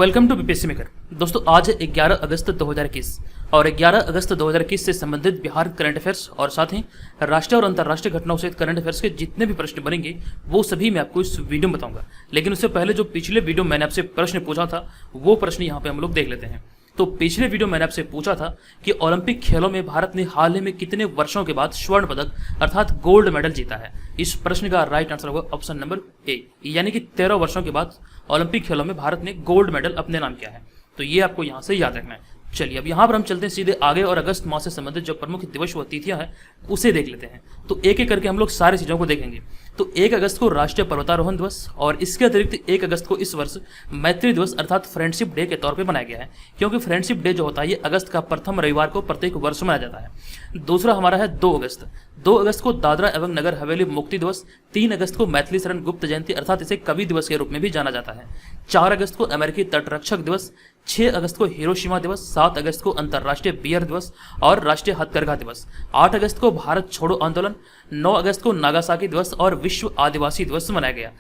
Welcome to BPSC maker. दोस्तों आज है 11 अगस्त 2021 और 11 अगस्त 2021 से संबंधित बिहार करंट अफेयर्स और साथ ही राष्ट्रीय और अंतर्राष्ट्रीय घटनाओं सहित करंट अफेयर्स के जितने भी प्रश्न बनेंगे वो सभी मैं आपको इस वीडियो में बताऊंगा। लेकिन उससे पहले जो पिछले वीडियो मैंने आपसे प्रश्न पूछा था वो प्रश्न यहाँ पे हम लोग देख लेते हैं। तो पिछले वीडियो मैंने आपसे पूछा था कि ओलंपिक खेलों में भारत ने हाल ही में कितने वर्षों के बाद स्वर्ण पदक अर्थात गोल्ड मेडल जीता है। इस प्रश्न का राइट आंसर होगा ऑप्शन नंबर ए, यानी कि 13 वर्षों के बाद ओलंपिक खेलों में भारत ने गोल्ड मेडल अपने नाम किया है। तो ये आपको यहाँ से याद रखना है। चलिए अब यहाँ पर हम चलते हैं सीधे आगे और अगस्त माह से संबंधित जो प्रमुख दिवस व तिथियां हैं उसे देख लेते हैं। तो एक एक करके हम लोग सारी चीज़ों को देखेंगे। तो 1 अगस्त को राष्ट्रीय पर्वतारोहण दिवस और इसके अतिरिक्त 1 अगस्त को इस वर्ष मैत्री दिवस अर्थात फ्रेंडशिप डे के तौर पे मनाया गया है, क्योंकि फ्रेंडशिप डे जो होता है ये अगस्त का प्रथम रविवार को प्रत्येक वर्ष मनाया जाता है। दूसरा हमारा है 2 अगस्त। 2 अगस्त को दादरा एवं नगर हवेली मुक्ति दिवस। 3 अगस्त को मैथिली शरण गुप्त जयंती अर्थात इसे कवि दिवस के रूप में भी जाना जाता है। 4 अगस्त को अमेरिकी तटरक्षक दिवस। 6 अगस्त को हिरोशिमा दिवस। 7 अगस्त को अंतर्राष्ट्रीय बियर दिवस और राष्ट्रीय हथकरघा दिवस। 8 अगस्त को भारत छोड़ो आंदोलन। 9 अगस्त को नागासाकी दिवस और विश्व आदिवासी दिवस मनाया गया।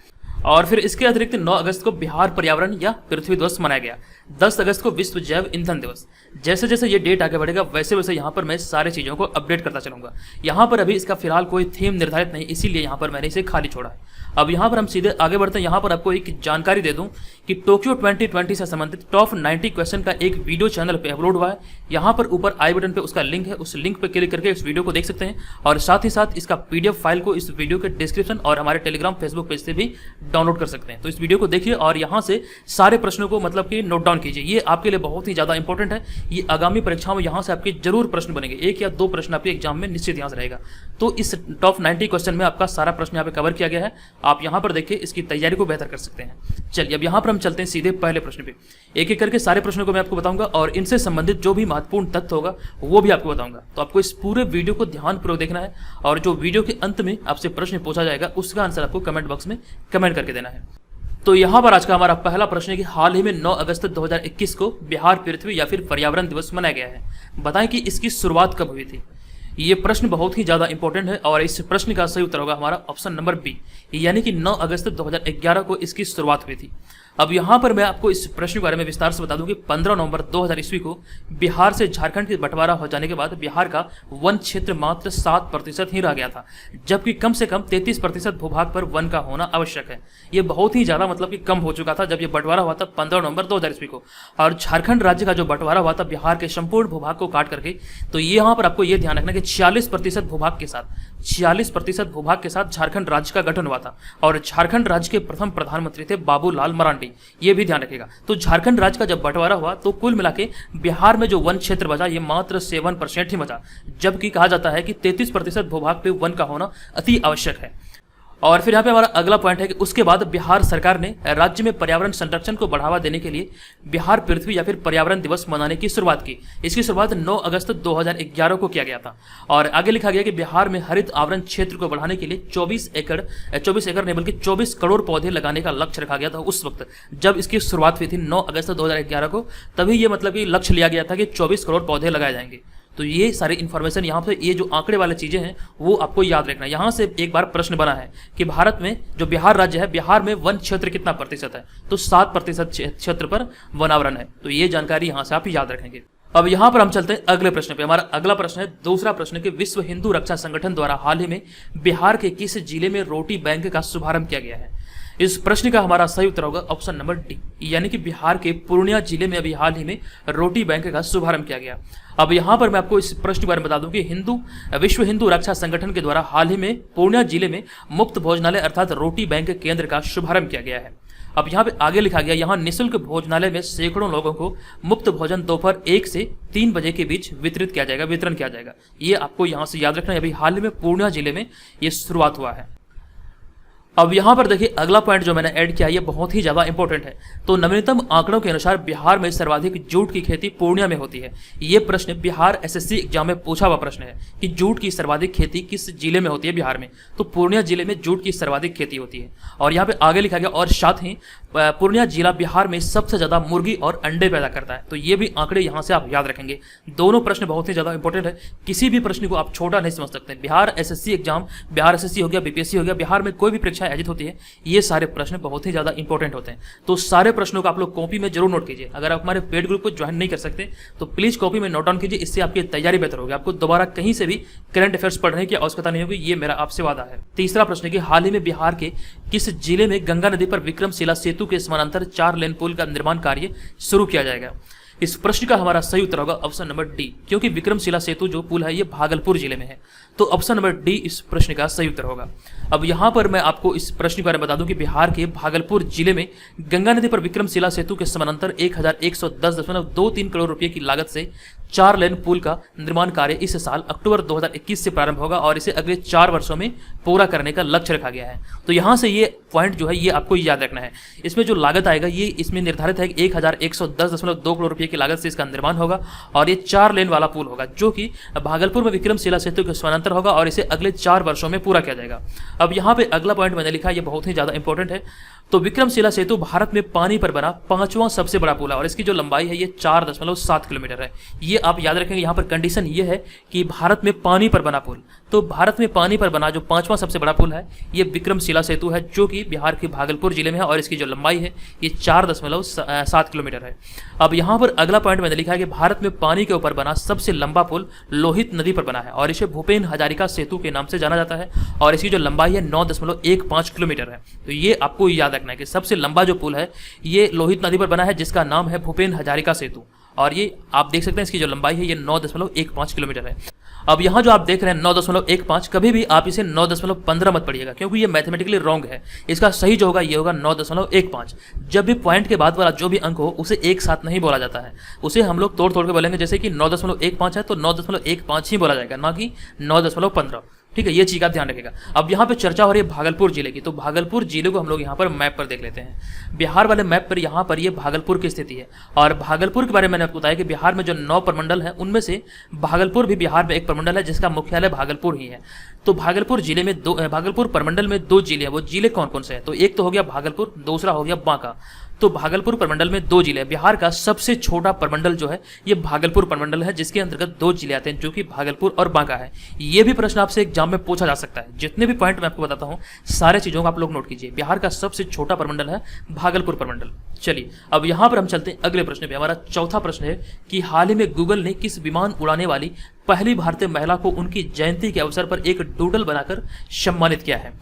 और फिर इसके अतिरिक्त 9 अगस्त को बिहार पर्यावरण या पृथ्वी दिवस मनाया गया। 10 अगस्त को विश्व जैव ईंधन दिवस। जैसे जैसे ये डेट आगे बढ़ेगा वैसे वैसे यहाँ पर मैं सारी चीज़ों को अपडेट करता चलूंगा। यहाँ पर अभी इसका फिलहाल कोई थीम निर्धारित नहीं, इसीलिए यहाँ पर मैंने इसे खाली छोड़ा है। अब यहाँ पर हम सीधे आगे बढ़ते हैं। यहाँ पर आपको एक जानकारी दे दूं कि टोक्यो 2020 से संबंधित टॉप 90 क्वेश्चन का एक वीडियो चैनल पे अपलोड हुआ है। यहाँ पर ऊपर आई बटन पे उसका लिंक है, उस लिंक पे क्लिक करके इस वीडियो को देख सकते हैं और साथ ही साथ इसका पीडीएफ फाइल को इस वीडियो के डिस्क्रिप्शन और हमारे टेलीग्राम फेसबुक पेज से भी डाउनलोड कर सकते हैं। तो इस वीडियो को देखिए और यहाँ से सारे प्रश्नों को मतलब कि नोट डाउन कीजिए। ये आपके लिए बहुत ही ज़्यादा इंपॉर्टेंट है। ये आगामी परीक्षाओं में यहाँ से आपके जरूर प्रश्न बनेंगे। 1 या 2 प्रश्न आपके एग्जाम में निश्चित यहाँ से रहेगा। तो इस टॉप 90 क्वेश्चन में आपका सारा प्रश्न यहाँ पे कवर किया गया है। आप यहाँ पर देखिए इसकी तैयारी को बेहतर कर सकते हैं। चलिए अब यहाँ पर हम चलते हैं सीधे पहले प्रश्न पे। एक एक करके सारे प्रश्नों को मैं आपको बताऊंगा और इनसे संबंधित जो भी महत्वपूर्ण तथ्य होगा वो भी आपको बताऊंगा। तो आपको इस पूरे वीडियो को ध्यानपूर्वक देखना है और जो वीडियो के अंत में आपसे प्रश्न पूछा जाएगा उसका आंसर आपको कमेंट बॉक्स में कमेंट करके देना है। तो यहाँ पर आज का हमारा पहला प्रश्न है कि हाल ही में 9 अगस्त 2021 को बिहार पृथ्वी या फिर पर्यावरण दिवस मनाया गया है। बताएं कि इसकी शुरुआत कब हुई थी। ये प्रश्न बहुत ही ज़्यादा इंपॉर्टेंट है और इस प्रश्न का सही उत्तर होगा हमारा ऑप्शन नंबर बी, यानी कि 9 अगस्त 2011 को इसकी शुरुआत हुई थी। अब यहाँ पर मैं आपको इस प्रश्न के बारे में विस्तार से बता दूं कि 15 नवंबर 2000 ईस्वी को बिहार से झारखंड के बंटवारा हो जाने के बाद बिहार का वन क्षेत्र मात्र 7% ही रह गया था, जबकि कम से कम 33% भूभाग पर वन का होना आवश्यक है। ये बहुत ही ज़्यादा मतलब कि कम हो चुका था जब ये बंटवारा हुआ था 15 नवंबर 2000 ईस्वी को। और झारखंड राज्य का जो बंटवारा हुआ था बिहार के संपूर्ण भूभाग को काट करके, तो यहाँ पर आपको ये ध्यान रखना कि 46% भूभाग के साथ झारखंड राज्य का गठन हुआ था और झारखंड राज्य के प्रथम प्रधानमंत्री थे बाबूलाल मरांडी। ये भी ध्यान रखिएगा। तो झारखंड राज्य का जब बंटवारा हुआ तो कुल मिला के बिहार में जो वन क्षेत्र बचा ये मात्र 7% ही बचा, जबकि कहा जाता है कि 33% भूभाग पे वन का होना अति आवश्यक है। और फिर यहाँ पे हमारा अगला पॉइंट है कि उसके बाद बिहार सरकार ने राज्य में पर्यावरण संरक्षण को बढ़ावा देने के लिए बिहार पृथ्वी या फिर पर्यावरण दिवस मनाने की शुरुआत की। इसकी शुरुआत 9 अगस्त 2011 को किया गया था और आगे लिखा गया कि बिहार में हरित आवरण क्षेत्र को बढ़ाने के लिए 24 एकड़ नहीं बल्कि 24 करोड़ पौधे लगाने का लक्ष्य रखा गया था। उस वक्त जब इसकी शुरुआत हुई थी 9 अगस्त 2011 को, तभी ये मतलब कि लक्ष्य लिया गया था कि 24 करोड़ पौधे लगाए जाएंगे। तो ये सारी इन्फॉर्मेशन यहाँ पे ये जो आंकड़े वाले चीज़ें हैं वो आपको याद रखना है। यहाँ से एक बार प्रश्न बना है कि भारत में जो बिहार राज्य है, बिहार में वन क्षेत्र कितना प्रतिशत है, तो 7% क्षेत्र पर वनावरण है। तो ये जानकारी यहाँ से आप याद रखेंगे। अब यहाँ पर हम चलते हैं अगले प्रश्न पे। हमारा अगला प्रश्न है, दूसरा प्रश्न कि विश्व हिंदू रक्षा संगठन द्वारा हाल ही में बिहार के किस जिले में रोटी बैंक का शुभारंभ किया गया है। इस प्रश्न का हमारा सही उत्तर होगा ऑप्शन नंबर डी, यानी कि बिहार के पूर्णिया जिले में अभी हाल ही में रोटी बैंक का शुभारंभ किया गया। अब यहाँ पर मैं आपको इस प्रश्न के बारे में बता दूं कि विश्व हिंदू रक्षा संगठन के द्वारा हाल ही में पूर्णिया जिले में मुफ्त भोजनालय अर्थात रोटी बैंक केंद्र का शुभारंभ किया गया है। अब यहाँ पे आगे लिखा गया, यहाँ निःशुल्क भोजनालय में सैकड़ों लोगों को मुफ्त भोजन दोपहर 1 से 3 बजे के बीच वितरण किया जाएगा। ये आपको यहाँ से याद रखना है। अभी हाल ही में पूर्णिया जिले में ये शुरुआत हुआ है। अब यहाँ पर देखिए अगला पॉइंट जो मैंने ऐड किया है ये बहुत ही ज़्यादा इंपॉर्टेंट है। तो नवीनतम आंकड़ों के अनुसार बिहार में सर्वाधिक जूट की खेती पूर्णिया में होती है। ये प्रश्न बिहार एसएससी एग्जाम में पूछा हुआ प्रश्न है कि जूट की सर्वाधिक खेती किस जिले में होती है बिहार में। तो पूर्णिया जिले में जूट की सर्वाधिक खेती होती है। और यहाँ पे आगे लिखा गया और साथ ही पूर्णिया जिला बिहार में सबसे ज़्यादा मुर्गी और अंडे पैदा करता है। तो ये भी आंकड़े यहाँ से आप याद रखेंगे। दोनों प्रश्न बहुत ही ज़्यादा इंपॉर्टेंट है, किसी भी प्रश्न को आप छोटा नहीं समझ सकते। Bihar SSC exam, Bihar SSC हो गया, बीपीएससी हो गया, बिहार में कोई भी परीक्षा परीक्षा आयोजित होती है, ये सारे प्रश्न बहुत ही ज़्यादा इंपॉर्टेंट होते हैं। तो सारे प्रश्नों को आप लोग कॉपी में जरूर नोट कीजिए। अगर आप हमारे पेड ग्रुप को ज्वाइन नहीं कर सकते तो प्लीज़ कॉपी में नोट डाउन कीजिए, इससे आपकी तैयारी बेहतर होगी। आपको दोबारा कहीं से भी करंट अफेयर्स पढ़ने की आवश्यकता नहीं होगी, ये मेरा आपसे वादा है। तीसरा प्रश्न है कि हाल ही में बिहार के किस जिले में गंगा नदी पर विक्रमशिला सेतु के समानांतर 4 लेन पुल का निर्माण कार्य शुरू किया जाएगा? इस प्रश्न का हमारा सही उत्तर होगा ऑप्शन नंबर डी, क्योंकि विक्रमशिला सेतु जो पुल है ये भागलपुर जिले में है। तो ऑप्शन नंबर डी इस प्रश्न का सही उत्तर होगा। अब यहाँ पर मैं आपको इस प्रश्न के बारे में बता दूं कि बिहार के भागलपुर जिले में गंगा नदी पर विक्रमशिला सेतु के समानांतर 1110.23 करोड़ रुपए की लागत से 4 लेन पुल का निर्माण कार्य इस साल अक्टूबर 2021 से प्रारंभ होगा और इसे अगले 4 वर्षों में पूरा करने का लक्ष्य रखा गया है। तो यहाँ से ये पॉइंट जो है ये आपको याद रखना है। इसमें जो लागत आएगा ये इसमें निर्धारित है कि 1110.2 करोड़ रुपए की लागत से इसका निर्माण होगा और ये 4 लेन वाला पुल होगा जो कि भागलपुर में विक्रमशिला सेतु के समानांतर होगा और इसे अगले 4 वर्षों में पूरा किया जाएगा। अब यहाँ पे अगला पॉइंट मैंने लिखा, ये बहुत ही ज्यादा इंपॉर्टेंट है। तो विक्रमशिला सेतु भारत में पानी पर बना 5वां सबसे बड़ा पुल है और इसकी जो लंबाई है ये 4.7 किलोमीटर है। ये आप याद रखेंगे। यहाँ पर कंडीशन ये है कि भारत में पानी पर बना पुल, तो भारत में पानी पर बना जो 5वां सबसे बड़ा पुल है ये विक्रमशिला सेतु है जो कि बिहार के भागलपुर जिले में है और इसकी जो लंबाई है ये 4.7 किलोमीटर है। अब यहाँ पर अगला पॉइंट मैंने लिखा है कि भारत में पानी के ऊपर बना सबसे लंबा पुल लोहित नदी पर बना है और इसे भूपेन हजारिका सेतु के नाम से जाना जाता है और इसकी जो लंबाई है 9.15 किलोमीटर है। तो ये आपको याद रखना है कि सबसे लंबा जो पुल है ये लोहित नदी पर बना है जिसका नाम है भूपेन हजारिका सेतु और ये आप देख सकते हैं इसकी जो लंबाई है ये 9.15 किलोमीटर है। अब यहाँ जो आप देख रहे हैं 9.15, कभी भी आप इसे 9.15 मत पढ़िएगा क्योंकि ये मैथमेटिकली रॉन्ग है। इसका सही जो होगा ये होगा 9.15। जब भी पॉइंट के बाद वाला जो भी अंक हो उसे एक साथ नहीं बोला जाता है, उसे हम लोग तोड़ तोड़ के बोलेंगे। जैसे कि 9.15 है तो 9.15 ही बोला जाएगा, ना कि 9.15। ठीक है, ये चीज का ध्यान रखेगा। अब यहाँ पे चर्चा हो रही है भागलपुर जिले की, तो भागलपुर जिले को हम लोग यहाँ पर मैप पर देख लेते हैं। बिहार वाले मैप पर यहाँ पर ये भागलपुर की स्थिति है और भागलपुर के बारे में मैंने आपको बताया कि बिहार में जो 9 प्रमंडल है उनमें से भागलपुर भी बिहार में एक प्रमंडल है जिसका मुख्यालय भागलपुर ही है। तो भागलपुर जिले में भागलपुर प्रमंडल में 2 जिले हैं। वो जिले कौन कौन से हैं? तो एक तो हो गया भागलपुर, दूसरा हो गया बांका। तो भागलपुर प्रमंडल में 2 जिले हैं। बिहार का सबसे छोटा प्रमंडल जो है ये भागलपुर प्रमंडल है जिसके अंतर्गत 2 जिले आते हैं जो कि भागलपुर और बांका है। ये भी प्रश्न आपसे एग्जाम में पूछा जा सकता है। जितने भी पॉइंट मैं आपको बताता हूँ सारे चीजों को आप लोग नोट कीजिए। बिहार का सबसे छोटा प्रमंडल है भागलपुर प्रमंडल। चलिए अब यहाँ पर हम चलते हैं अगले प्रश्न पे। हमारा चौथा प्रश्न है कि हाल ही में गूगल ने किस विमान उड़ाने वाली पहली भारतीय महिला को उनकी जयंती के अवसर पर एक डूडल बनाकर सम्मानित किया है?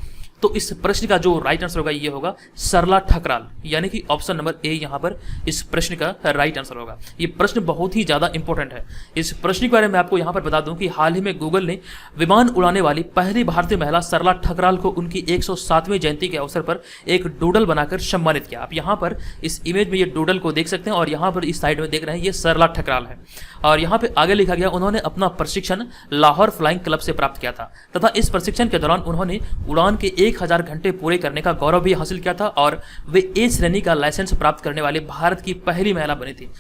तो इस प्रश्न का जो राइट आंसर होगा ये होगा सरला ठकराल, यानी कि ऑप्शन नंबर ए यहाँ पर इस प्रश्न का राइट आंसर होगा। ये प्रश्न बहुत ही ज्यादा इंपॉर्टेंट है। इस प्रश्न के बारे में आपको यहाँ पर बता दूं कि हाल ही में गूगल ने विमान उड़ाने वाली पहली भारतीय महिला सरला ठकराल को उनकी 107वीं जयंती के अवसर पर एक डूडल बनाकर सम्मानित किया। आप यहाँ पर इस इमेज में ये डूडल को देख सकते हैं और यहाँ पर इस साइड में देख रहे हैं ये सरला ठकराल है और यहाँ पे आगे लिखा गया उन्होंने अपना प्रशिक्षण लाहौर फ्लाइंग क्लब से प्राप्त किया था तथा इस प्रशिक्षण के दौरान उन्होंने उड़ान के 1000 घंटे पूरे करने का गौरव भी हासिल किया था और वे ए श्रेणी का लाइसेंस प्राप्त करने वाली भारत की पहली महिला बनी थी।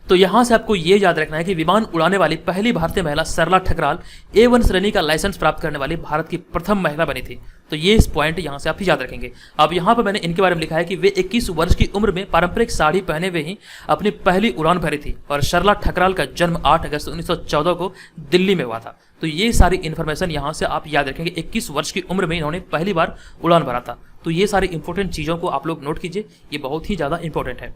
तो यहां से आपको ये याद रखना है कि विमान उड़ाने वाली पहली भारतीय महिला सरला ठकराल A1 श्रेणी का लाइसेंस प्राप्त करने वाली भारत की प्रथम महिला बनी थी। तो ये इस पॉइंट यहां से आप याद रखेंगे। अब यहां पर मैंने इनके बारे में लिखा है कि वे 21 वर्ष की उम्र में पारंपरिक साड़ी पहने हुए ही अपनी पहली उड़ान भरी थी और सरला ठकराल का जन्म 8 अगस्त 1914 को दिल्ली में हुआ था। तो ये सारी इन्फॉर्मेशन यहाँ से आप याद रखेंगे। 21 वर्ष की उम्र में इन्होंने पहली बार उड़ान भरा था। तो ये सारी इंपॉर्टेंट चीज़ों को आप लोग नोट कीजिए, ये बहुत ही ज़्यादा इंपॉर्टेंट है।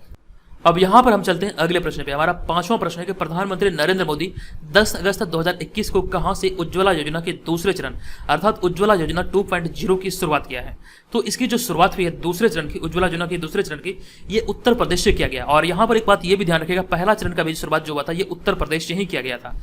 अब यहाँ पर हम चलते हैं अगले प्रश्न पे। हमारा 5वां प्रश्न है कि प्रधानमंत्री नरेंद्र मोदी 10 अगस्त 2021 को कहां से उज्ज्वला योजना के दूसरे चरण अर्थात उज्ज्वला योजना 2.0 की शुरुआत किया है? तो इसकी जो शुरुआत हुई है दूसरे चरण की, उज्ज्वला योजना की दूसरे चरण की, ये उत्तर प्रदेश से किया गया। और यहाँ पर एक बात ये भी ध्यान रखिएगा, पहला चरण का भी शुरुआत जो हुआ था ये उत्तर प्रदेश से ही किया गया था।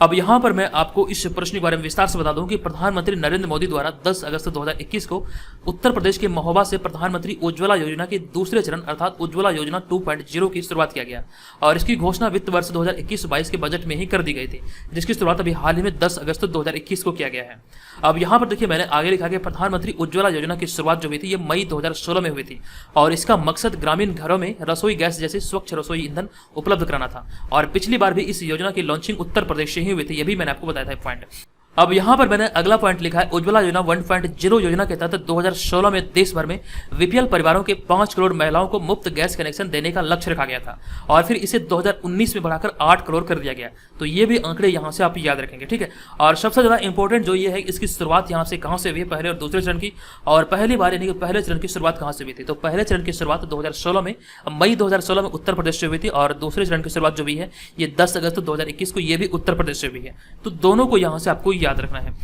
अब यहाँ पर मैं आपको इस प्रश्न के बारे में विस्तार से बता दूं कि प्रधानमंत्री नरेंद्र मोदी द्वारा 10 अगस्त 2021 को उत्तर प्रदेश के महोबा से प्रधानमंत्री उज्ज्वला योजना के दूसरे चरण अर्थात उज्ज्वला योजना 2.0 की शुरुआत किया गया और इसकी घोषणा वित्त वर्ष 2021-22 के बजट में ही कर दी गई थी, जिसकी शुरुआत अभी हाल ही में 10 अगस्त 2021 को किया गया है। अब यहाँ पर देखिए मैंने आगे लिखा कि प्रधानमंत्री उज्ज्वला योजना की शुरुआत जो हुई थी ये मई 2016 में हुई थी और इसका मकसद ग्रामीण घरों में रसोई गैस जैसे स्वच्छ रसोई ईंधन उपलब्ध कराना था और पिछली बार भी इस योजना की लॉन्चिंग उत्तर प्रदेश से ही हुई थी। ये भी मैंने आपको बताया था पॉइंट। अब यहाँ पर मैंने अगला पॉइंट लिखा है, उज्ज्वला योजना 1.0 योजना के तहत 2016 में देश भर में बीपीएल परिवारों के 5 करोड़ महिलाओं को मुफ्त गैस कनेक्शन देने का लक्ष्य रखा गया था और फिर इसे 2019 में बढ़ाकर 8 करोड़ कर दिया गया। तो ये भी आंकड़े यहाँ से आप याद रखेंगे, ठीक है। और सबसे ज़्यादा इंपॉर्टेंट जो ये है, इसकी शुरुआत यहाँ से कहाँ से हुई है, पहले और दूसरे चरण की, और पहली बार यानी कि पहले चरण की शुरुआत कहाँ से हुई थी। तो पहले चरण की शुरुआत 2016 में, मई 2016 में उत्तर प्रदेश से हुई थी, और दूसरे चरण की शुरुआत जो हुई है ये 10 अगस्त 2021 को, ये भी उत्तर प्रदेश से हुई है। तो दोनों को यहाँ से आपको याद रखना है।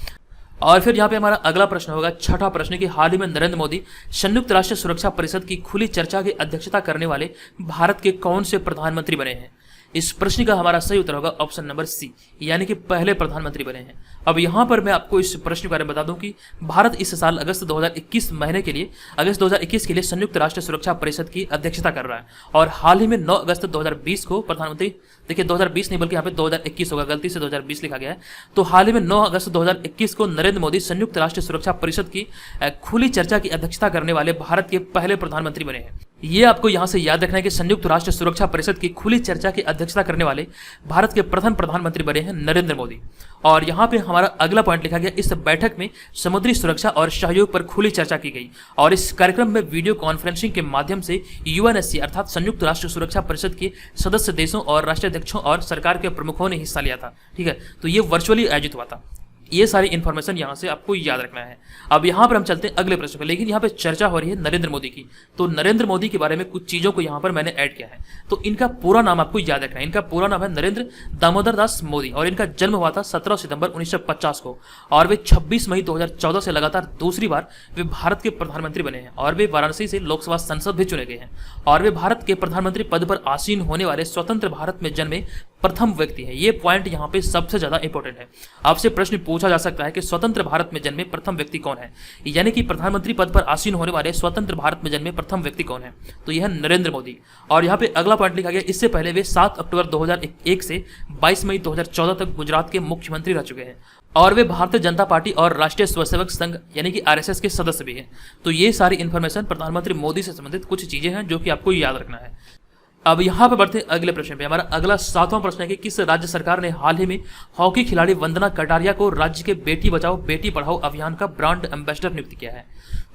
और फिर यहाँ पे हमारा अगला प्रश्न होगा, छठा प्रश्न, कि हाल ही में नरेंद्र मोदी संयुक्त राष्ट्र सुरक्षा परिषद की खुली चर्चा की अध्यक्षता करने वाले भारत के कौन से प्रधानमंत्री बने हैं। इस प्रश्न का हमारा सही उत्तर होगा ऑप्शन नंबर सी, यानी कि पहले प्रधानमंत्री बने हैं। अब यहाँ पर मैं आपको इस प्रश्न के बारे में बता दूं कि भारत इस साल अगस्त 2021 महीने के लिए, अगस्त 2021 के लिए संयुक्त राष्ट्र सुरक्षा परिषद की अध्यक्षता कर रहा है। और हाल ही में 9 अगस्त 2020 को प्रधानमंत्री, देखिए 2020 नहीं बल्कि यहाँ पे 2021 होगा, गलती से 2020 लिखा गया है। तो हाल ही में 9 अगस्त 2021 को नरेंद्र मोदी संयुक्त राष्ट्र सुरक्षा परिषद की खुली चर्चा की अध्यक्षता करने वाले भारत के पहले प्रधानमंत्री बने हैं। ये आपको यहाँ से याद रखना है कि संयुक्त राष्ट्र सुरक्षा परिषद की खुली चर्चा की अध्यक्षता करने वाले भारत के प्रथम प्रधानमंत्री बने हैं नरेंद्र मोदी। और यहाँ पे हमारा अगला पॉइंट लिखा गया, इस बैठक में समुद्री सुरक्षा और सहयोग पर खुली चर्चा की गई और इस कार्यक्रम में वीडियो कॉन्फ्रेंसिंग के माध्यम से यूएनएससी अर्थात संयुक्त राष्ट्र सुरक्षा परिषद के सदस्य देशों और राष्ट्राध्यक्षों और सरकार के प्रमुखों ने हिस्सा लिया था, ठीक है। तो ये वर्चुअली आयोजित हुआ था। ये सारी इन्फॉर्मेशन यहाँ से आपको याद रखना है। अब यहाँ पर हम चलते हैं अगले प्रश्न पर, लेकिन यहाँ पे चर्चा हो रही है नरेंद्र मोदी की। तो नरेंद्र मोदी के बारे में कुछ चीज़ों को यहाँ पर मैंने ऐड किया है। तो इनका पूरा नाम आपको याद रखना है। इनका पूरा नाम है नरेंद्र दामोदर दास मोदी और इनका जन्म हुआ था 17 सितंबर 1950 को और वे 26 मई 2014 से लगातार दूसरी बार वे भारत के प्रधानमंत्री बने हैं और वे वाराणसी से लोकसभा सांसद भी चुने गए हैं और वे भारत के प्रधानमंत्री पद पर आसीन होने वाले स्वतंत्र भारत में जन्मे प्रथम व्यक्ति है। ये पॉइंट यहाँ पे सबसे ज्यादा इंपॉर्टेंट है। आपसे प्रश्न पूछा जा सकता है कि स्वतंत्र भारत में जन्मे प्रथम व्यक्ति कौन है, यानी कि प्रधानमंत्री पद पर आसीन होने वाले स्वतंत्र भारत में जन्मे प्रथम व्यक्ति कौन है। तो यह नरेंद्र मोदी। और यहाँ पे अगला पॉइंट लिखा गया, इससे पहले वे 7 अक्टूबर 2001 से 22 मई 2014 तक गुजरात के मुख्यमंत्री रह चुके हैं और वे भारतीय जनता पार्टी और राष्ट्रीय स्वयंसेवक संघ यानी कि आरएसएस के सदस्य भी हैं। तो ये सारी इन्फॉर्मेशन प्रधानमंत्री मोदी से संबंधित कुछ चीजें हैं जो कि आपको याद रखना है। अब यहाँ पे बढ़ते हैं अगले प्रश्न पे। हमारा अगला 7वां प्रश्न है कि किस राज्य सरकार ने हाल ही में हॉकी खिलाड़ी वंदना कटारिया को राज्य के बेटी बचाओ बेटी पढ़ाओ अभियान का ब्रांड एम्बेसडर नियुक्त किया है।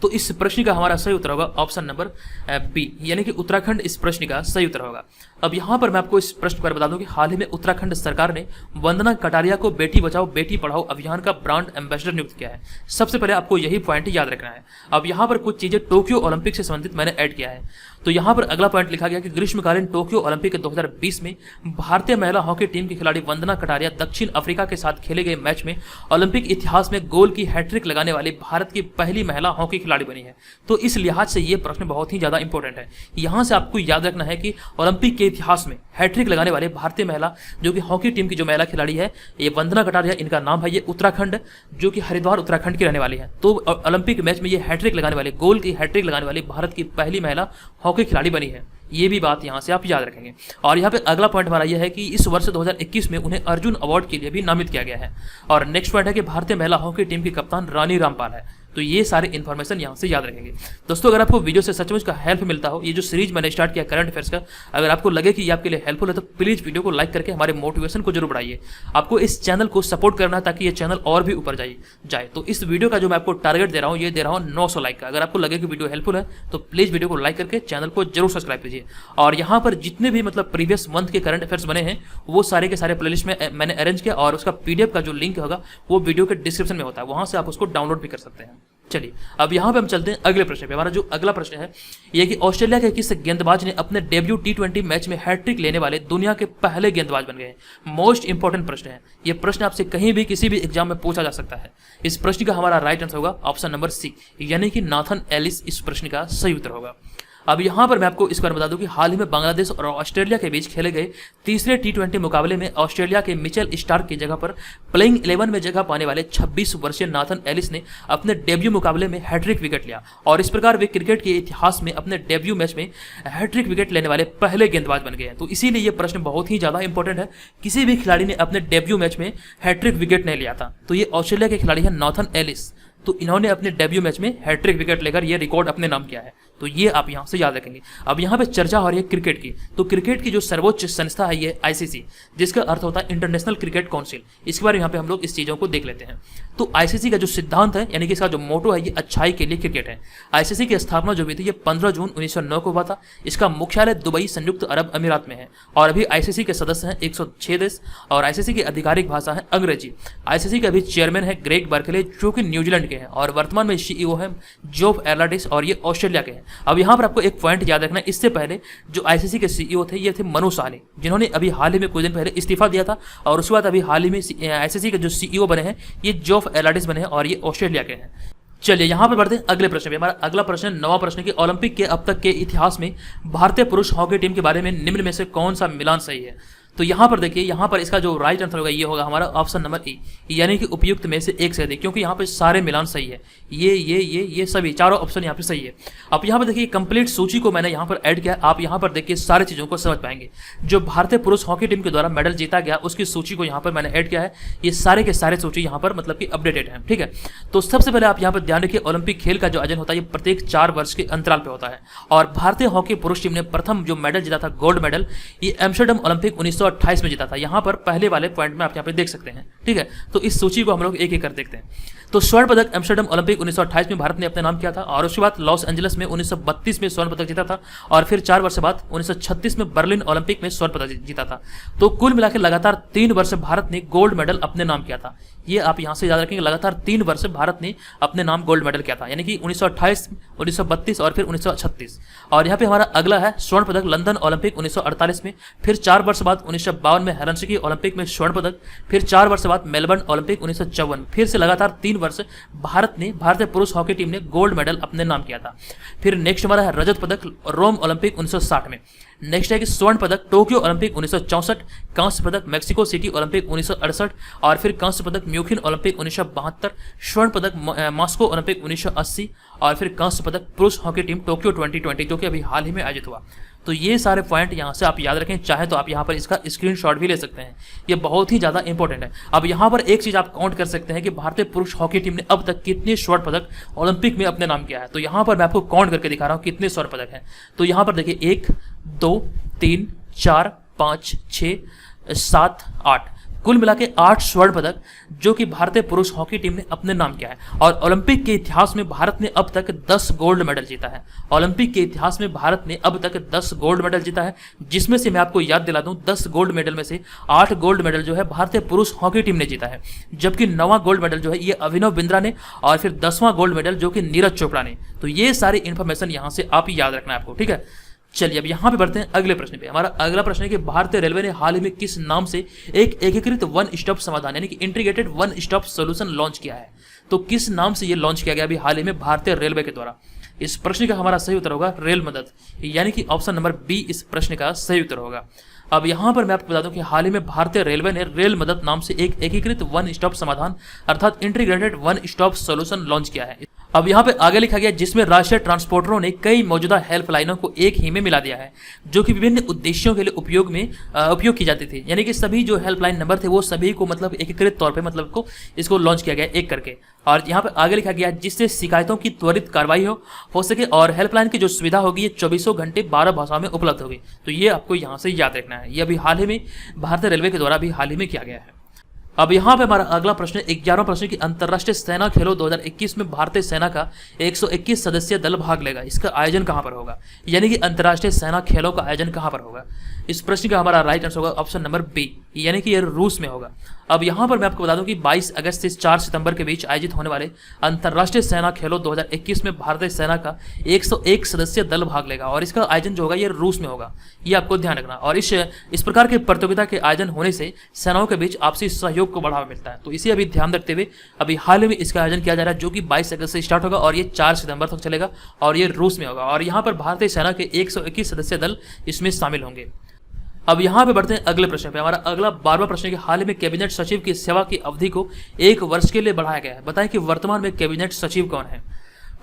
तो इस प्रश्न का हमारा सही उत्तर होगा ऑप्शन नंबर बी, यानी कि उत्तराखंड इस प्रश्न का सही उत्तर होगा। अब यहाँ पर मैं आपको इस प्रश्न पर बता दूं कि हाल ही में उत्तराखंड सरकार ने वंदना कटारिया को बेटी बचाओ बेटी पढ़ाओ अभियान का ब्रांड एम्बेसडर नियुक्त किया है। सबसे पहले आपको यही पॉइंट याद रखना है। अब यहाँ पर कुछ चीजें टोक्यो ओलंपिक से संबंधित मैंने ऐड किया है। तो यहाँ पर अगला पॉइंट लिखा गया कि ग्रीष्मकालीन टोक्यो ओलंपिक 2020 में भारतीय महिला हॉकी टीम की खिलाड़ी वंदना कटारिया दक्षिण अफ्रीका के साथ खेले गए मैच में ओलंपिक इतिहास में गोल की हैट्रिक लगाने वाली भारत की पहली महिला हॉकी खिलाड़ी बनी है। तो इस लिहाज से ये प्रश्न बहुत ही ज्यादा इंपॉर्टेंट है। यहाँ से आपको याद रखना है कि ओलंपिक के इतिहास में हैट्रिक लगाने वाले भारतीय महिला जो कि हॉकी टीम की जो महिला खिलाड़ी है ये वंदना कटारिया, इनका नाम है। ये उत्तराखंड जो कि हरिद्वार उत्तराखंड की रहने वाली है। तो ओलंपिक मैच में ये हैट्रिक लगाने वाले, गोल की हैट्रिक लगाने वाली भारत की पहली महिला हॉकी खिलाड़ी बनी है। ये भी बात यहाँ से आप याद रखेंगे। और यहाँ पे अगला पॉइंट हमारा यह है कि इस वर्ष 2021 में उन्हें अर्जुन अवार्ड के लिए भी नामित किया गया है। और नेक्स्ट पॉइंट है कि भारतीय महिला हॉकी टीम की कप्तान रानी रामपाल है। तो ये सारे इन्फॉर्मेशन यहाँ से याद रखेंगे। दोस्तों अगर आपको वीडियो से सचमुच का हेल्प मिलता हो, ये जो सीरीज मैंने स्टार्ट किया करंट अफेयर्स का, अगर आपको लगे कि ये आपके लिए हेल्पफुल है तो प्लीज वीडियो को लाइक करके हमारे मोटिवेशन को जरूर बढ़ाइए। आपको इस चैनल को सपोर्ट करना है ताकि ये चैनल और भी ऊपर जाए। तो इस वीडियो का जो मैं आपको टारगेट दे रहा हूँ, ये दे रहा हूँ 900 लाइक का। अगर आपको लगे कि वीडियो हेल्पफुल है तो प्लीज वीडियो को लाइक करके चैनल को जरूर सब्सक्राइब कीजिए। और यहाँ पर जितने भी मतलब प्रीवियस मंथ के करंट अफेयर्स बने हैं वो सारे के सारे प्लेलिस्ट में मैंने अरेंज किया और उसका पीडीएफ का जो लिंक होगा वो वीडियो के डिस्क्रिप्शन में होता है, वहां से आप उसको डाउनलोड भी कर सकते हैं। चलिए अब यहाँ पे हम चलते हैं अगले प्रश्न पे। हमारा जो अगला प्रश्न है यह कि ऑस्ट्रेलिया के किस गेंदबाज ने अपने डेब्यू T20 मैच में हैट्रिक लेने वाले दुनिया के पहले गेंदबाज बन गए। मोस्ट इंपॉर्टेंट प्रश्न है। यह प्रश्न आपसे कहीं भी किसी भी एग्जाम में पूछा जा सकता है। इस प्रश्न का हमारा राइट आंसर होगा ऑप्शन नंबर सी, यानी कि नाथन एलिस इस प्रश्न का सही उत्तर होगा। अब यहाँ पर मैं आपको इस बार बता दूं कि हाल ही में बांग्लादेश और ऑस्ट्रेलिया के बीच खेले गए तीसरे T20 मुकाबले में ऑस्ट्रेलिया के मिचेल स्टार्क की जगह पर प्लेइंग 11 में जगह पाने वाले 26 वर्षीय नाथन एलिस ने अपने डेब्यू मुकाबले में हैट्रिक विकेट लिया और इस प्रकार वे क्रिकेट के इतिहास में अपने डेब्यू मैच में हैट्रिक विकेट लेने वाले पहले गेंदबाज बन गए हैं। तो इसीलिए यह प्रश्न बहुत ही ज्यादा इंपॉर्टेंट है। किसी भी खिलाड़ी ने अपने डेब्यू मैच में हैट्रिक विकेट नहीं लिया था। तो ये ऑस्ट्रेलिया के खिलाड़ी है नाथन एलिस। तो इन्होंने अपने डेब्यू मैच में हैट्रिक विकेट लेकर यह रिकॉर्ड अपने नाम किया है। तो ये आप यहाँ से याद रखेंगे। अब यहाँ पे चर्चा हो रही है क्रिकेट की, तो क्रिकेट की जो सर्वोच्च संस्था है ये आईसीसी, जिसका अर्थ होता है इंटरनेशनल क्रिकेट काउंसिल। इसके बारे में यहाँ पे हम लोग इस चीज़ों को देख लेते हैं। तो आईसीसी का जो सिद्धांत है, यानी कि इसका जो मोटो है, ये अच्छाई के लिए क्रिकेट है। आईसीसी की स्थापना जो हुई थी ये 15 जून 1909 को हुआ था। इसका मुख्यालय दुबई संयुक्त अरब अमीरात में है और अभी आईसीसी के सदस्य हैं 106 देश और आईसीसी की आधिकारिक भाषा है अंग्रेजी। आईसीसी के अभी चेयरमैन है ग्रेग बर्कले, जो कि न्यूजीलैंड के हैं और वर्तमान में सीईओ है जोफ एर्लाडिस और ये ऑस्ट्रेलिया के हैं। अब यहाँ पर आपको एक पॉइंट याद रखना है, इससे पहले जो आईसीसी के सीईओ थे ये थे मनु साहनी, जिन्होंने अभी हाल ही में कुछ दिन पहले इस्तीफा दिया था और उसके बाद अभी हाल ही में आईसीसी के जो सीईओ बने हैं ये जोफ एर्लाडिस बने हैं और ये ऑस्ट्रेलिया के हैं। चलिए यहाँ पर बढ़ते हैं अगले प्रश्न पे। हमारा अगला प्रश्न, नवा प्रश्न कि ओलंपिक के अब तक के इतिहास में भारतीय पुरुष हॉकी टीम के बारे में निम्न में से कौन सा मिलान सही है। तो यहाँ पर देखिए, यहाँ पर इसका जो राइट आंसर होगा ये होगा हमारा ऑप्शन नंबर ई, यानी कि उपयुक्त में से एक से अधिक, क्योंकि यहाँ पे सारे मिलान सही है। ये सभी चारों ऑप्शन यहाँ पे सही है। अब यहाँ पर देखिए कंप्लीट सूची को मैंने यहाँ पर ऐड किया, आप यहाँ पर देखिए सारी चीज़ों को समझ पाएंगे। जो भारतीय पुरुष हॉकी टीम के द्वारा मेडल जीता गया उसकी सूची को यहाँ पर मैंने ऐड किया है। ये सारे के सारे सूची यहाँ पर मतलब कि अपडेटेड है, ठीक है। तो सबसे पहले आप यहाँ पर ध्यान रखिए, ओलंपिक खेल का जो आयोजन होता है ये प्रत्येक 4 वर्ष के अंतराल पर होता है और भारतीय हॉकी पुरुष टीम ने प्रथम जो मेडल जीता था, गोल्ड मेडल, ये एम्स्टर्डम ओलंपिक 1928 में जीता था। यहाँ पर पहले वाले पॉइंट में आप यहाँ पे देख सकते हैं, ठीक है। तो इस सूची को हम लोग एक एक कर देखते हैं। तो स्वर्ण पदक एम्स्टर्डम ओलंपिक 1928 में भारत ने अपने नाम किया था और उसके बाद लॉस एंजलिस में 1932 में स्वर्ण पदक जीता था और फिर 4 वर्ष बाद 1936 में बर्लिन ओलंपिक में स्वर्ण पदक जीता था। तो कुल मिलाकर लगातार 3 वर्ष भारत ने गोल्ड मेडल अपने नाम किया था। ये आप यहाँ से याद रखेंगे, लगातार 3 वर्ष भारत ने अपने नाम गोल्ड मेडल किया था, यानी कि 1928, 1932 और फिर 1936। और यहाँ पे हमारा अगला है स्वर्ण पदक लंदन ओलंपिक 1948 में, फिर 4 वर्ष बाद 1952 में हेलसिंकी ओलंपिक में स्वर्ण पदक, फिर 4 वर्ष बाद मेलबर्न ओलंपिक 1954। फिर से लगातार 3 वर्ष भारतीय पुरुष हॉकी टीम ने गोल्ड मेडल अपने नाम किया था। फिर नेक्स्ट हमारा है रजत पदक रोम ओलंपिक 1960 में। नेक्स्ट है कि स्वर्ण पदक टोक्यो ओलंपिक 1964, कांस्य पदक मेक्सिको सिटी ओलंपिक 1968 और फिर कांस्य पदक म्यूनिख ओलंपिक 1972, स्वर्ण पदक मॉस्को ओलंपिक 1980 और फिर कांस्य पदक पुरुष हॉकी टीम टोक्यो 2020 जो कि अभी हाल ही में आयोजित हुआ। तो ये सारे पॉइंट यहाँ से आप याद रखें, चाहे तो आप यहाँ पर इसका स्क्रीनशॉट भी ले सकते हैं, ये बहुत ही ज़्यादा इंपॉर्टेंट है। अब यहाँ पर एक चीज़ आप काउंट कर सकते हैं कि भारतीय पुरुष हॉकी टीम ने अब तक कितने स्वर्ण पदक ओलंपिक में अपने नाम किया है। तो यहाँ पर मैं आपको काउंट करके दिखा रहा हूँ कितने स्वर्ण पदक हैं। तो यहाँ पर देखिए 1 2 3 4 5 6 7 8, कुल मिला के 8 स्वर्ण पदक जो कि भारतीय पुरुष हॉकी टीम ने अपने नाम किया है। और ओलंपिक के इतिहास में भारत ने अब तक 10 गोल्ड मेडल जीता है। ओलंपिक के इतिहास में भारत ने अब तक 10 गोल्ड मेडल जीता है, जिसमें से मैं आपको याद दिला दूं 10 गोल्ड मेडल में से 8 गोल्ड मेडल जो है भारतीय पुरुष हॉकी टीम ने जीता है, जबकि 9वां गोल्ड मेडल जो है ये अभिनव बिंद्रा ने और फिर 10वां गोल्ड मेडल जो कि नीरज चोपड़ा ने। तो ये सारी इन्फॉर्मेशन यहाँ से आप याद रखना है आपको, ठीक है। चलिए अब यहाँ पे बढ़ते हैं अगले प्रश्न पे। हमारा अगला प्रश्न है कि भारतीय रेलवे ने हाल ही में किस नाम से एक एकीकृत वन स्टॉप समाधान यानी कि integrated one stop solution launch किया है। तो किस नाम से ये लॉन्च किया गया अभी हाल ही में भारतीय रेलवे के द्वारा। इस प्रश्न का हमारा सही उत्तर होगा रेल मदद, यानी कि ऑप्शन नंबर बी इस प्रश्न का सही उत्तर होगा। अब यहाँ पर मैं आपको बता दूं कि हाल ही में भारतीय रेलवे ने रेल मदद नाम से एक एकीकृत वन स्टॉप समाधान अर्थात integrated one stop solution launch किया है। अब यहाँ पे आगे लिखा गया जिसमें राष्ट्रीय ट्रांसपोर्टरों ने कई मौजूदा हेल्पलाइनों को एक ही में मिला दिया है, जो कि विभिन्न उद्देश्यों के लिए उपयोग की जाती थी। यानी कि सभी जो हेल्पलाइन नंबर थे वो सभी को मतलब एकीकृत तौर पे मतलब को इसको लॉन्च किया गया एक करके। और यहाँ पे आगे लिखा गया जिससे शिकायतों की त्वरित कार्रवाई हो सके और हेल्पलाइन की जो सुविधा होगी ये 24 घंटे 12 भाषाओं में उपलब्ध होगी। तो ये आपको यहाँ से याद रखना है, ये अभी हाल ही में भारतीय रेलवे के द्वारा अभी हाल ही में किया गया है। अब यहाँ पे हमारा अगला प्रश्न 11वां प्रश्न कि अंतर्राष्ट्रीय सेना खेलों 2021 में भारतीय सेना का 121 सदस्यीय दल भाग लेगा, इसका आयोजन कहाँ पर होगा, यानी कि अंतर्राष्ट्रीय सेना खेलों का आयोजन कहाँ पर होगा। इस प्रश्न का हमारा राइट आंसर होगा ऑप्शन नंबर बी, यानी कि यह रूस में होगा। अब यहाँ पर मैं आपको बता दूं कि 22 अगस्त से 4 सितंबर के बीच आयोजित होने वाले अंतर्राष्ट्रीय सेना खेलों 2021 में भारतीय सेना का 101 सदस्यीय दल भाग लेगा और इसका आयोजन जो होगा ये रूस में होगा, ये आपको ध्यान रखना। और इस प्रकार की प्रतियोगिता के आयोजन होने से सेनाओं के बीच आपसी सहयोग को बढ़ावा मिलता है। तो इसे अभी ध्यान रखते हुए अभी हाल ही में इसका आयोजन किया जा रहा है, जो कि 22 अगस्त से स्टार्ट होगा और ये 4 सितंबर तक चलेगा और ये रूस में होगा। और यहाँ पर भारतीय सेना के 121 सदस्यीय दल इसमें शामिल होंगे। अब यहाँ पे बढ़ते हैं अगले प्रश्न पे। हमारा अगला 12वां प्रश्न है कि हाल ही में कैबिनेट सचिव की सेवा की अवधि को 1 वर्ष के लिए बढ़ाया गया है। बताएं कि वर्तमान में कैबिनेट सचिव कौन है।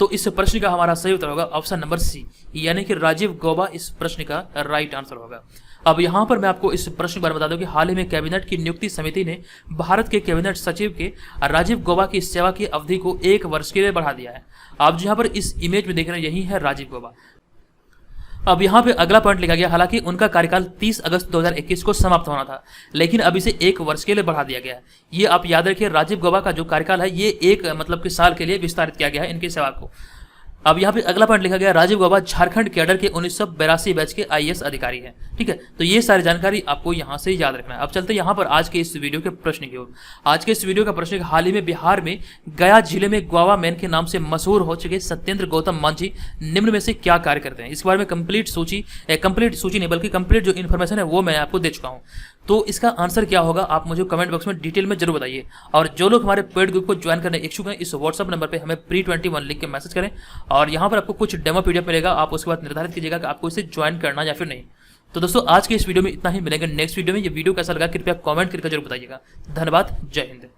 तो इस प्रश्न का हमारा सही उत्तर होगा ऑप्शन नंबर सी, यानी कि राजीव गौबा इस प्रश्न का राइट आंसर होगा। अब यहाँ पर मैं आपको इस प्रश्न के बारे में बता दूं कि हाल ही में कैबिनेट की नियुक्ति समिति ने भारत के कैबिनेट सचिव के राजीव गौबा की सेवा की अवधि को 1 वर्ष के लिए बढ़ा दिया है। आप जो यहाँ पर इस इमेज में देख रहे हैं यही है राजीव गौबा। अब यहाँ पे अगला पॉइंट लिखा गया, हालांकि उनका कार्यकाल 30 अगस्त 2021 को समाप्त होना था, लेकिन अब इसे 1 वर्ष के लिए बढ़ा दिया गया है। ये आप याद रखिए, राजीव गौबा का जो कार्यकाल है ये 1 मतलब कि साल के लिए विस्तारित किया गया है इनकी सेवा को। अब यहाँ पे अगला पॉइंट लिखा गया, राजीव गौबा झारखंड कैडर के 1982 बैच के आईएएस अधिकारी हैं। ठीक है, तो ये सारी जानकारी आपको यहाँ से याद रखना है। अब चलते हैं यहाँ पर आज के इस वीडियो के प्रश्न की ओर। आज के इस वीडियो का प्रश्न, हाल ही में बिहार में गया जिले में ग्वावा मैन के नाम से मशहूर हो चुके सत्येंद्र गौतम मांझी निम्न में से क्या कार्य करते हैं। इस बारे में कंप्लीट सूची नहीं बल्कि कंप्लीट जो इन्फॉर्मेशन है वो मैं आपको दे चुका हूँ। तो इसका आंसर क्या होगा आप मुझे कमेंट बॉक्स में डिटेल में जरूर बताइए। और जो लोग हमारे पेड ग्रुप को ज्वाइन करने इच्छुक हैं, इस व्हाट्सअप नंबर पे हमें pre21 लिख के मैसेज करें और यहाँ पर आपको कुछ डेमो पीडीएफ मिलेगा। आप उसके बाद निर्धारित कीजिएगा कि आपको इसे ज्वाइन करना या फिर नहीं। तो दोस्तों आज के इस वीडियो में इतना ही, मिलेंगे नेक्स्ट वीडियो में। ये वीडियो कैसा लगा कृपया कमेंट करके जरूर बताइएगा। धन्यवाद, जय हिंद।